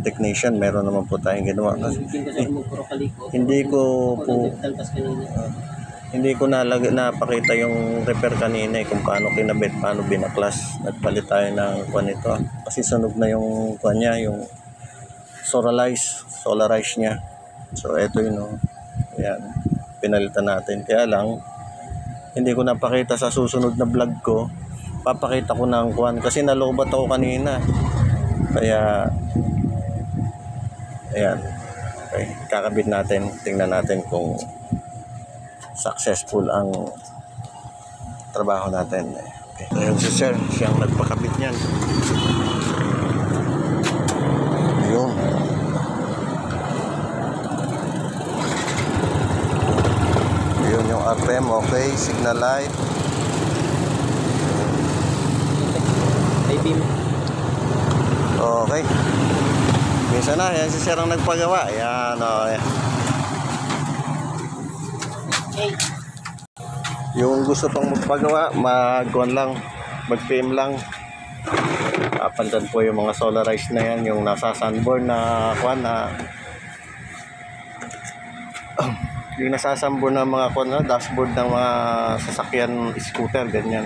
technician, meron naman po tayong ginawa. Hindi ko po napakita yung repair kanina kung paano kinabit, paano binaklas. Nagpalit tayo ng kuwan ito kasi sunog na yung kuwan niya, yung solarize niya. So ito yun, ayan, pinalitan natin. Kaya lang hindi ko napakita sa susunod na vlog ko. Papakita ko ng kuwan kasi nalobat ako kanina. Kaya ayan, okay, kakabit natin. Tingnan natin kung successful ang trabaho natin. Okay. Ayun si sir, siyang nagpakabit niyan. Ayun. Ayun yung RPM, okay, signal light. Okay. Minsan na, yan si sir ang nagpagawa. Ayan, okay. Yung gusto pang magpagawa, mag-PM lang. Pandan po yung mga solarized na yan, yung nasa sunburn na kuwan na yung nasa sunburn na mga kuwan na dashboard ng mga sasakyan, scooter, ganyan.